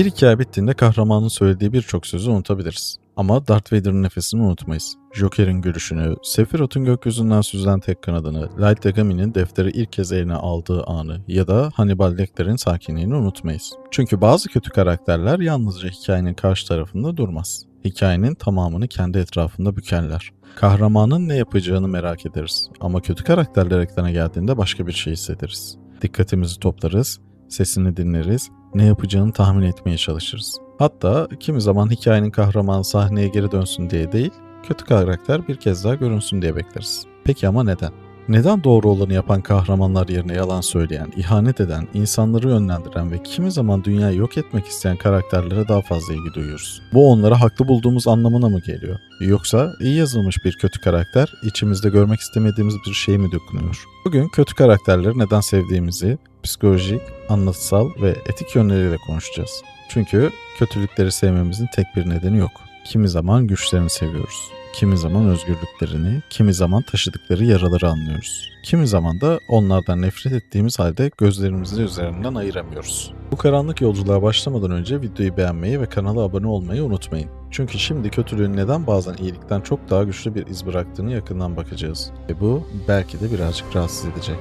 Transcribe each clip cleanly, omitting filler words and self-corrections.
Bir hikaye bittiğinde kahramanın söylediği birçok sözü unutabiliriz. Ama Darth Vader'ın nefesini unutmayız. Joker'in gülüşünü, Sephiroth'un gökyüzünden süzülen tek kanadını, Light Yagami'nin defteri ilk kez eline aldığı anı ya da Hannibal Lecter'in sakinliğini unutmayız. Çünkü bazı kötü karakterler yalnızca hikayenin karşı tarafında durmaz. Hikayenin tamamını kendi etrafında bükerler. Kahramanın ne yapacağını merak ederiz ama kötü karakterler ekrana geldiğinde başka bir şey hissederiz. Dikkatimizi toplarız, sesini dinleriz, ne yapacağını tahmin etmeye çalışırız. Hatta kimi zaman hikayenin kahramanı sahneye geri dönsün diye değil, kötü karakter bir kez daha görünsün diye bekleriz. Peki ama neden? Neden doğru olanı yapan kahramanlar yerine yalan söyleyen, ihanet eden, insanları yönlendiren ve kimi zaman dünyayı yok etmek isteyen karakterlere daha fazla ilgi duyuyoruz? Bu onları haklı bulduğumuz anlamına mı geliyor? Yoksa iyi yazılmış bir kötü karakter içimizde görmek istemediğimiz bir şey mi dokunuyor? Bugün kötü karakterleri neden sevdiğimizi, psikolojik, anlatısal ve etik yönleriyle konuşacağız. Çünkü kötülükleri sevmemizin tek bir nedeni yok. Kimi zaman güçlerini seviyoruz. Kimi zaman özgürlüklerini, kimi zaman taşıdıkları yaraları anlıyoruz. Kimi zaman da onlardan nefret ettiğimiz halde gözlerimizi üzerinden ayıramıyoruz. Bu karanlık yolculuğa başlamadan önce videoyu beğenmeyi ve kanala abone olmayı unutmayın. Çünkü şimdi kötülüğün neden bazen iyilikten çok daha güçlü bir iz bıraktığını yakından bakacağız. Ve bu belki de birazcık rahatsız edecek.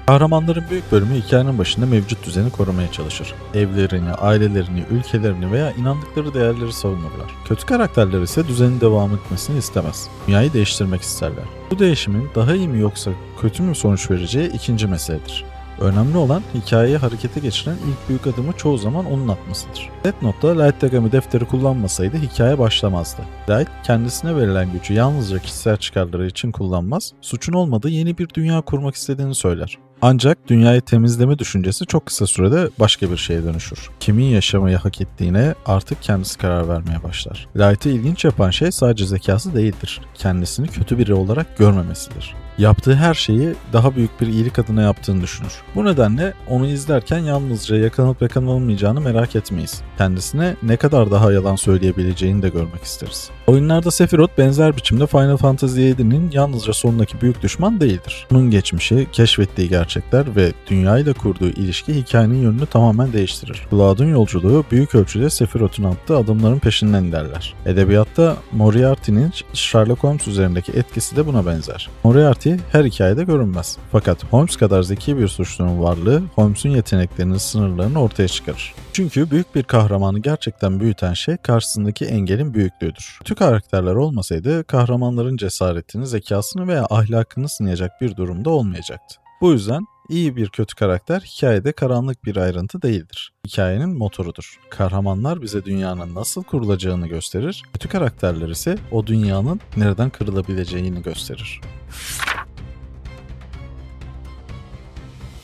Kahramanların büyük bölümü hikayenin başında mevcut düzeni korumaya çalışır. Evlerini, ailelerini, ülkelerini veya inandıkları değerleri savunurlar. Kötü karakterler ise düzenin devam etmesini istemez. Dünyayı değiştirmek isterler. Bu değişimin daha iyi mi yoksa kötü mü sonuç vereceği ikinci meseledir. Önemli olan hikayeyi harekete geçiren ilk büyük adımı çoğu zaman onun atmasıdır. Death Note'da Light Yagami defteri kullanmasaydı hikaye başlamazdı. Light kendisine verilen gücü yalnızca kişisel çıkarları için kullanmaz, suçun olmadığı yeni bir dünya kurmak istediğini söyler. Ancak dünyayı temizleme düşüncesi çok kısa sürede başka bir şeye dönüşür. Kimin yaşamayı hak ettiğine artık kendisi karar vermeye başlar. Light'ı ilginç yapan şey sadece zekası değildir. Kendisini kötü biri olarak görmemesidir. Yaptığı her şeyi daha büyük bir iyilik adına yaptığını düşünür. Bu nedenle onu izlerken yalnızca yakalanıp yakalanmayacağını merak etmeyiz. Kendisine ne kadar daha yalan söyleyebileceğini de görmek isteriz. Oyunlarda Sephiroth benzer biçimde Final Fantasy VII'nin yalnızca sonundaki büyük düşman değildir. Onun geçmişi, keşfettiği gerçekler ve dünyayla kurduğu ilişki hikayenin yönünü tamamen değiştirir. Cloud'un yolculuğu büyük ölçüde Sephiroth'un attığı adımların peşinden ilerler. Edebiyatta Moriarty'nin Sherlock Holmes üzerindeki etkisi de buna benzer. Moriarty her hikayede görünmez. Fakat Holmes kadar zeki bir suçlunun varlığı Holmes'un yeteneklerinin sınırlarını ortaya çıkarır. Çünkü büyük bir kahramanı gerçekten büyüten şey karşısındaki engelin büyüklüğüdür. Kötü karakterler olmasaydı kahramanların cesaretini, zekasını veya ahlakını sınayacak bir durumda olmayacaktı. Bu yüzden iyi bir kötü karakter hikayede karanlık bir ayrıntı değildir. Hikayenin motorudur. Kahramanlar bize dünyanın nasıl kurulacağını gösterir, kötü karakterler ise o dünyanın nereden kırılabileceğini gösterir.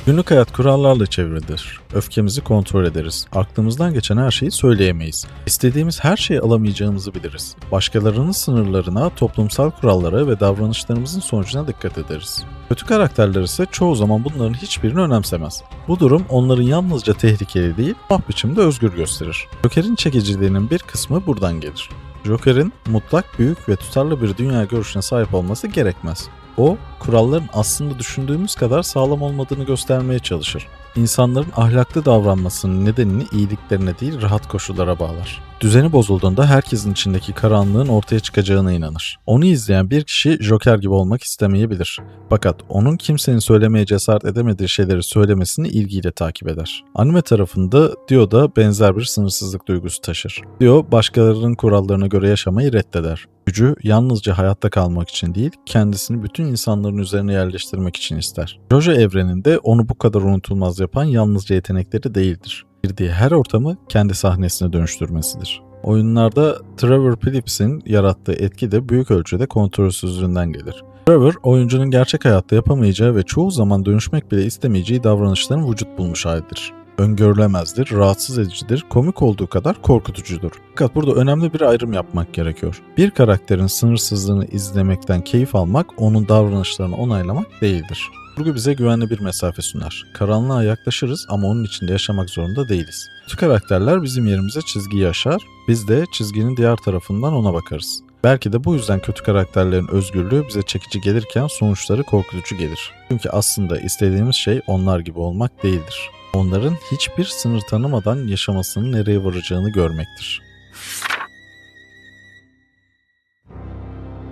Günlük hayat kurallarla çevrilidir. Öfkemizi kontrol ederiz. Aklımızdan geçen her şeyi söyleyemeyiz. İstediğimiz her şeyi alamayacağımızı biliriz. Başkalarının sınırlarına, toplumsal kurallara ve davranışlarımızın sonucuna dikkat ederiz. Kötü karakterler ise çoğu zaman bunların hiçbirini önemsemez. Bu durum onların yalnızca tehlikeli değil, tuhaf biçimde özgür gösterir. Joker'in çekiciliğinin bir kısmı buradan gelir. Joker'in mutlak, büyük ve tutarlı bir dünya görüşüne sahip olması gerekmez. O, kuralların aslında düşündüğümüz kadar sağlam olmadığını göstermeye çalışır. İnsanların ahlaklı davranmasının nedenini iyiliklerine değil rahat koşullara bağlar. Düzeni bozulduğunda herkesin içindeki karanlığın ortaya çıkacağına inanır. Onu izleyen bir kişi Joker gibi olmak istemeyebilir. Fakat onun kimsenin söylemeye cesaret edemediği şeyleri söylemesini ilgiyle takip eder. Anime tarafında Dio da benzer bir sınırsızlık duygusu taşır. Dio başkalarının kurallarına göre yaşamayı reddeder. Gücü yalnızca hayatta kalmak için değil, kendisini bütün insanların üzerine yerleştirmek için ister. Jojo evreninde onu bu kadar unutulmaz yapan yalnızca yetenekleri değildir. Girdiği her ortamı kendi sahnesine dönüştürmesidir. Oyunlarda Trevor Phillips'in yarattığı etki de büyük ölçüde kontrolsüzlüğünden gelir. Trevor, oyuncunun gerçek hayatta yapamayacağı ve çoğu zaman dönüşmek bile istemeyeceği davranışların vücut bulmuş halidir. Öngörülemezdir, rahatsız edicidir, komik olduğu kadar korkutucudur. Fakat burada önemli bir ayrım yapmak gerekiyor. Bir karakterin sınırsızlığını izlemekten keyif almak, onun davranışlarını onaylamak değildir. Kurgu bize güvenli bir mesafe sunar. Karanlığa yaklaşırız ama onun içinde yaşamak zorunda değiliz. Kötü karakterler bizim yerimize çizgiyi aşar, biz de çizginin diğer tarafından ona bakarız. Belki de bu yüzden kötü karakterlerin özgürlüğü bize çekici gelirken sonuçları korkutucu gelir. Çünkü aslında istediğimiz şey onlar gibi olmak değildir. Onların hiçbir sınır tanımadan yaşamasının nereye varacağını görmektir.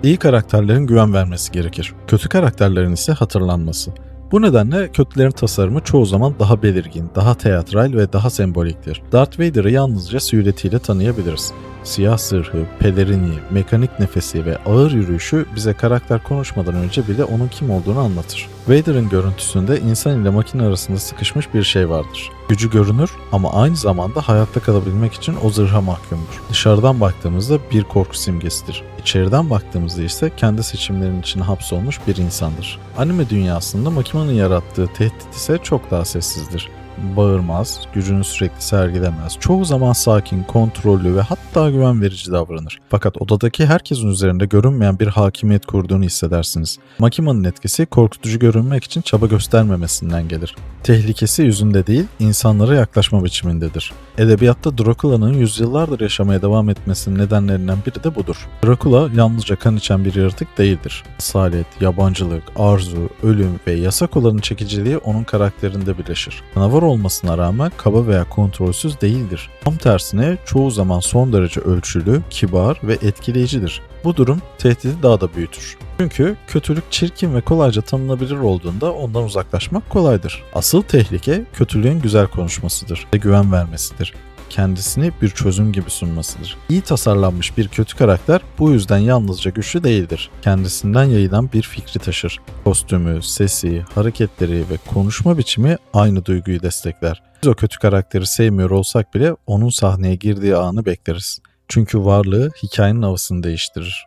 İyi karakterlerin güven vermesi gerekir. Kötü karakterlerin ise hatırlanması. Bu nedenle kötülerin tasarımı çoğu zaman daha belirgin, daha teatral ve daha semboliktir. Darth Vader'ı yalnızca silüetiyle tanıyabiliriz. Siyah zırhı, pelerini, mekanik nefesi ve ağır yürüyüşü bize karakter konuşmadan önce bile onun kim olduğunu anlatır. Vader'ın görüntüsünde insan ile makine arasında sıkışmış bir şey vardır. Gücü görünür ama aynı zamanda hayatta kalabilmek için o zırha mahkumdur. Dışarıdan baktığımızda bir korku simgesidir. İçeriden baktığımızda ise kendi seçimlerinin içine hapsolmuş bir insandır. Anime dünyasında makinenin yarattığı tehdit ise çok daha sessizdir. Bağırmaz, gücünü sürekli sergilemez, çoğu zaman sakin, kontrollü ve hatta güven verici davranır. Fakat odadaki herkesin üzerinde görünmeyen bir hakimiyet kurduğunu hissedersiniz. Makimanın etkisi korkutucu görünmek için çaba göstermemesinden gelir. Tehlikesi yüzünde değil, insanlara yaklaşma biçimindedir. Edebiyatta Dracula'nın yüzyıllardır yaşamaya devam etmesinin nedenlerinden biri de budur. Dracula yalnızca kan içen bir yaratık değildir. Asalet, yabancılık, arzu, ölüm ve yasak olanın çekiciliği onun karakterinde birleşir. Canavar olmasına rağmen kaba veya kontrolsüz değildir. Tam tersine çoğu zaman son derece ölçülü, kibar ve etkileyicidir. Bu durum tehdidi daha da büyütür. Çünkü kötülük çirkin ve kolayca tanınabilir olduğunda ondan uzaklaşmak kolaydır. Asıl tehlike kötülüğün güzel konuşmasıdır ve güven vermesidir. Kendisini bir çözüm gibi sunmasıdır. İyi tasarlanmış bir kötü karakter bu yüzden yalnızca güçlü değildir. Kendisinden yayılan bir fikri taşır. Kostümü, sesi, hareketleri ve konuşma biçimi aynı duyguyu destekler. Biz o kötü karakteri sevmiyor olsak bile onun sahneye girdiği anı bekleriz. Çünkü varlığı hikayenin havasını değiştirir.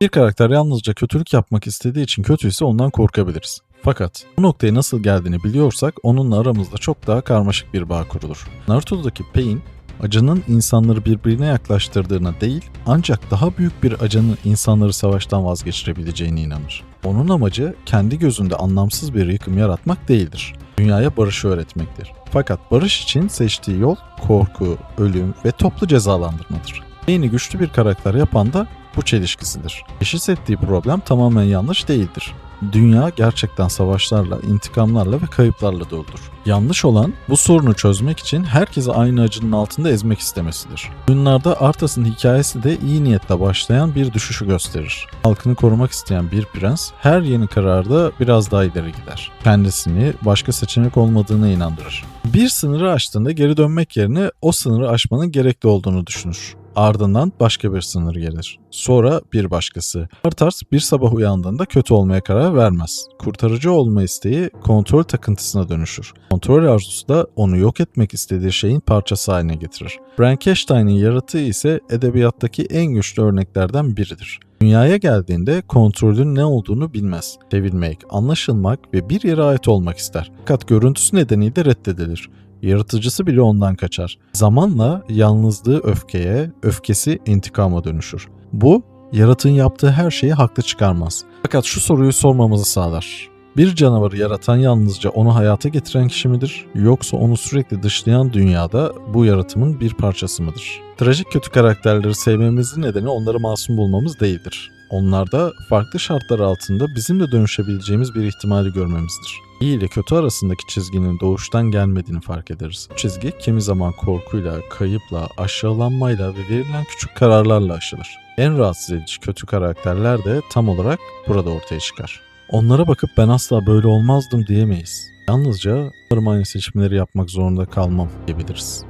Bir karakter yalnızca kötülük yapmak istediği için kötüyse ondan korkabiliriz. Fakat bu noktaya nasıl geldiğini biliyorsak onunla aramızda çok daha karmaşık bir bağ kurulur. Naruto'daki Pain, acının insanları birbirine yaklaştırdığına değil, ancak daha büyük bir acının insanları savaştan vazgeçirebileceğine inanır. Onun amacı kendi gözünde anlamsız bir yıkım yaratmak değildir. Dünyaya barışı öğretmektir. Fakat barış için seçtiği yol korku, ölüm ve toplu cezalandırmadır. Pain'i güçlü bir karakter yapan da bu çelişkisidir. Teşhis ettiği problem tamamen yanlış değildir. Dünya gerçekten savaşlarla, intikamlarla ve kayıplarla doludur. Yanlış olan bu sorunu çözmek için herkesi aynı acının altında ezmek istemesidir. Oyunlarda Arthas'ın hikayesi de iyi niyetle başlayan bir düşüşü gösterir. Halkını korumak isteyen bir prens her yeni kararda biraz daha ileri gider. Kendisini başka seçenek olmadığına inandırır. Bir sınırı aştığında geri dönmek yerine o sınırı aşmanın gerekli olduğunu düşünür. Ardından başka bir sınır gelir. Sonra bir başkası. Arthas bir sabah uyandığında kötü olmaya karar vermez. Kurtarıcı olma isteği kontrol takıntısına dönüşür. Kontrol arzusu da onu yok etmek istediği şeyin parçası haline getirir. Frankenstein'in yaratığı ise edebiyattaki en güçlü örneklerden biridir. Dünyaya geldiğinde kontrolün ne olduğunu bilmez. Sevilmek, anlaşılmak ve bir yere ait olmak ister. Fakat görüntüsü nedeniyle reddedilir. Yaratıcısı bile ondan kaçar. Zamanla yalnızlığı öfkeye, öfkesi intikama dönüşür. Bu, yaratığın yaptığı her şeyi haklı çıkarmaz. Fakat şu soruyu sormamızı sağlar. Bir canavarı yaratan yalnızca onu hayata getiren kişi midir? Yoksa onu sürekli dışlayan dünyada bu yaratımın bir parçası mıdır? Trajik kötü karakterleri sevmemizin nedeni onları masum bulmamız değildir. Onlarda farklı şartlar altında bizim de dönüşebileceğimiz bir ihtimali görmemizdir. İyi ile kötü arasındaki çizginin doğuştan gelmediğini fark ederiz. Bu çizgi kimi zaman korkuyla, kayıpla, aşağılanmayla ve verilen küçük kararlarla aşılır. En rahatsız edici kötü karakterler de tam olarak burada ortaya çıkar. Onlara bakıp ben asla böyle olmazdım diyemeyiz. Yalnızca aynı seçimleri yapmak zorunda kalmam diyebiliriz.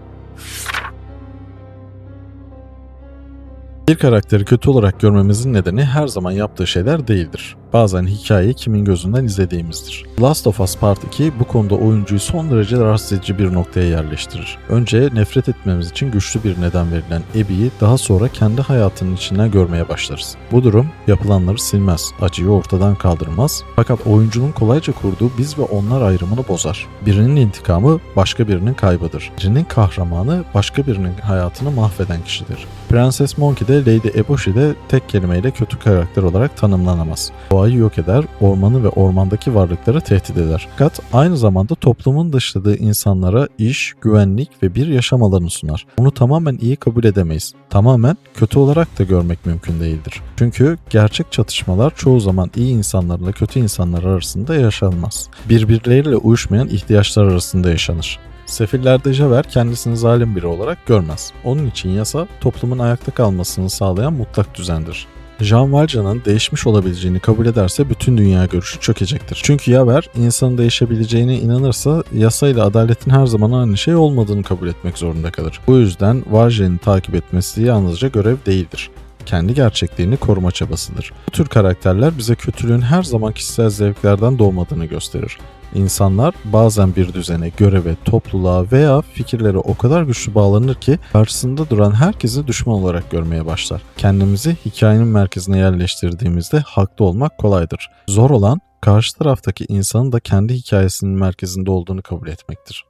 Bir karakteri kötü olarak görmemizin nedeni her zaman yaptığı şeyler değildir. Bazen hikayeyi kimin gözünden izlediğimizdir. Last of Us Part 2 bu konuda oyuncuyu son derece rahatsız edici bir noktaya yerleştirir. Önce nefret etmemiz için güçlü bir neden verilen Abby'yi daha sonra kendi hayatının içinden görmeye başlarız. Bu durum yapılanları silmez, acıyı ortadan kaldırmaz fakat oyuncunun kolayca kurduğu biz ve onlar ayrımını bozar. Birinin intikamı başka birinin kaybıdır. Birinin kahramanı başka birinin hayatını mahveden kişidir. Prenses Monkey de Lady Eboshi de tek kelimeyle kötü karakter olarak tanımlanamaz. Bu doğayı yok eder, ormanı ve ormandaki varlıkları tehdit eder. Fakat aynı zamanda toplumun dışladığı insanlara iş, güvenlik ve bir yaşam alanı sunar. Bunu tamamen iyi kabul edemeyiz. Tamamen kötü olarak da görmek mümkün değildir. Çünkü gerçek çatışmalar çoğu zaman iyi insanlarla kötü insanlar arasında yaşanmaz. Birbirleriyle uyuşmayan ihtiyaçlar arasında yaşanır. Sefiller de Javert kendisini zalim biri olarak görmez. Onun için yasa toplumun ayakta kalmasını sağlayan mutlak düzendir. Jean Valjean'ın değişmiş olabileceğini kabul ederse bütün dünya görüşü çökecektir. Çünkü Javert insanın değişebileceğine inanırsa yasayla adaletin her zaman aynı şey olmadığını kabul etmek zorunda kalır. Bu yüzden Valjean'ı takip etmesi yalnızca görev değildir. Kendi gerçekliğini koruma çabasıdır. Bu tür karakterler bize kötülüğün her zaman kişisel zevklerden doğmadığını gösterir. İnsanlar bazen bir düzene, göreve, topluluğa veya fikirlere o kadar güçlü bağlanır ki karşısında duran herkesi düşman olarak görmeye başlar. Kendimizi hikayenin merkezine yerleştirdiğimizde haklı olmak kolaydır. Zor olan karşı taraftaki insanın da kendi hikayesinin merkezinde olduğunu kabul etmektir.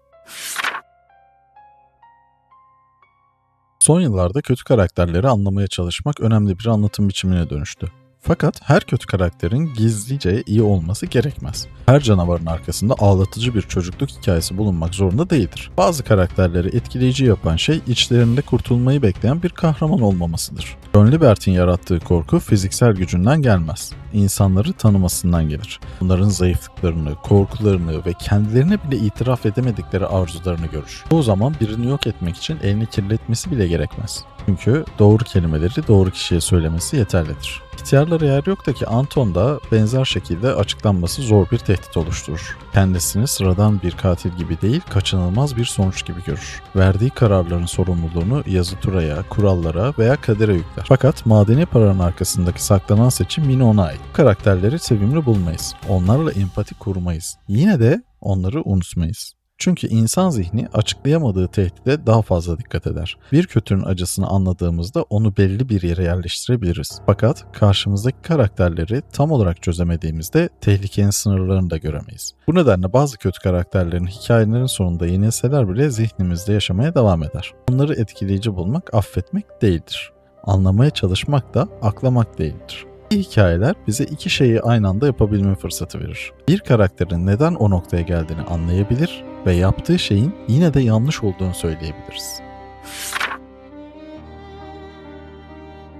Son yıllarda kötü karakterleri anlamaya çalışmak önemli bir anlatım biçimine dönüştü. Fakat her kötü karakterin gizlice iyi olması gerekmez. Her canavarın arkasında ağlatıcı bir çocukluk hikayesi bulunmak zorunda değildir. Bazı karakterleri etkileyici yapan şey içlerinde kurtulmayı bekleyen bir kahraman olmamasıdır. John Liberty'in yarattığı korku fiziksel gücünden gelmez. İnsanları tanımasından gelir. Bunların zayıflıklarını, korkularını ve kendilerine bile itiraf edemedikleri arzularını görür. O zaman birini yok etmek için elini kirletmesi bile gerekmez. Çünkü doğru kelimeleri doğru kişiye söylemesi yeterlidir. İhtiyarlara yer yoktaki Anton da benzer şekilde açıklanması zor bir tehdit oluşturur. Kendisini sıradan bir katil gibi değil, kaçınılmaz bir sonuç gibi görür. Verdiği kararların sorumluluğunu yazı turaya, kurallara veya kadere yükler. Fakat madeni paranın arkasındaki saklanan seçim yine ona ait. Karakterleri sevimli bulmayız. Onlarla empati kurmayız. Yine de onları unutmayız. Çünkü insan zihni açıklayamadığı tehdide daha fazla dikkat eder. Bir kötünün acısını anladığımızda onu belli bir yere yerleştirebiliriz. Fakat karşımızdaki karakterleri tam olarak çözemediğimizde tehlikenin sınırlarını da göremeyiz. Bu nedenle bazı kötü karakterlerin hikayelerin sonunda yenilseler bile zihnimizde yaşamaya devam eder. Onları etkileyici bulmak affetmek değildir. Anlamaya çalışmak da aklamak değildir. İyi hikayeler bize iki şeyi aynı anda yapabilme fırsatı verir. Bir karakterin neden o noktaya geldiğini anlayabilir ve yaptığı şeyin yine de yanlış olduğunu söyleyebiliriz.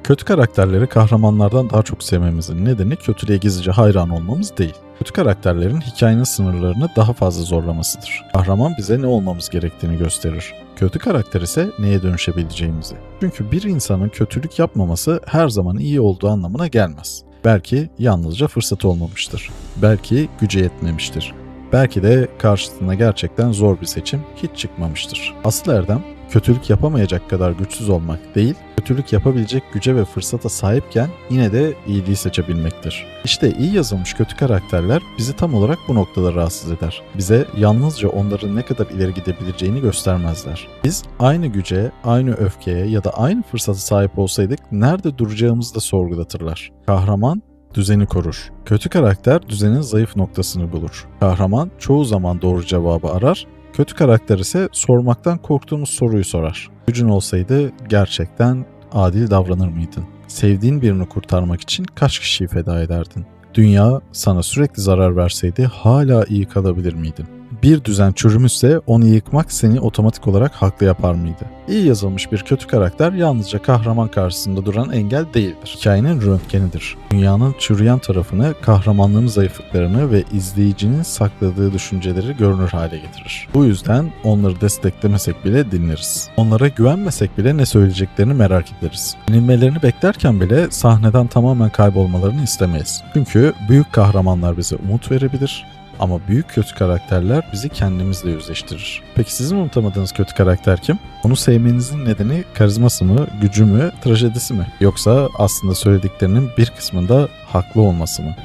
Kötü karakterleri kahramanlardan daha çok sevmemizin nedeni kötülüğe gizlice hayran olmamız değil. Kötü karakterlerin hikayenin sınırlarını daha fazla zorlamasıdır. Kahraman bize ne olmamız gerektiğini gösterir. Kötü karakter ise neye dönüşebileceğimizi. Çünkü bir insanın kötülük yapmaması her zaman iyi olduğu anlamına gelmez. Belki yalnızca fırsatı olmamıştır. Belki gücü yetmemiştir. Belki de karşısına gerçekten zor bir seçim hiç çıkmamıştır. Asıl erdem kötülük yapamayacak kadar güçsüz olmak değil, kötülük yapabilecek güce ve fırsata sahipken yine de iyiliği seçebilmektir. İşte iyi yazılmış kötü karakterler bizi tam olarak bu noktada rahatsız eder. Bize yalnızca onların ne kadar ileri gidebileceğini göstermezler. Biz aynı güce, aynı öfkeye ya da aynı fırsata sahip olsaydık nerede duracağımızı da sorgulatırlar. Kahraman düzeni korur. Kötü karakter düzenin zayıf noktasını bulur. Kahraman çoğu zaman doğru cevabı arar. Kötü karakter ise sormaktan korktuğumuz soruyu sorar. Gücün olsaydı gerçekten adil davranır mıydın? Sevdiğin birini kurtarmak için kaç kişiyi feda ederdin? Dünya sana sürekli zarar verseydi hala iyi kalabilir miydin? Bir düzen çürümüşse onu yıkmak seni otomatik olarak haklı yapar mıydı? İyi yazılmış bir kötü karakter yalnızca kahraman karşısında duran engel değildir. Hikayenin röntgenidir. Dünyanın çürüyen tarafını, kahramanlığın zayıflıklarını ve izleyicinin sakladığı düşünceleri görünür hale getirir. Bu yüzden onları desteklemesek bile dinleriz. Onlara güvenmesek bile ne söyleyeceklerini merak ederiz. Yenilmelerini beklerken bile sahneden tamamen kaybolmalarını istemeyiz. Çünkü büyük kahramanlar bize umut verebilir. Ama büyük kötü karakterler bizi kendimizle yüzleştirir. Peki sizin unutamadığınız kötü karakter kim? Onu sevmenizin nedeni karizması mı, gücü mü, trajedisi mi? Yoksa aslında söylediklerinin bir kısmında haklı olması mı?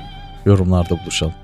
Yorumlarda buluşalım.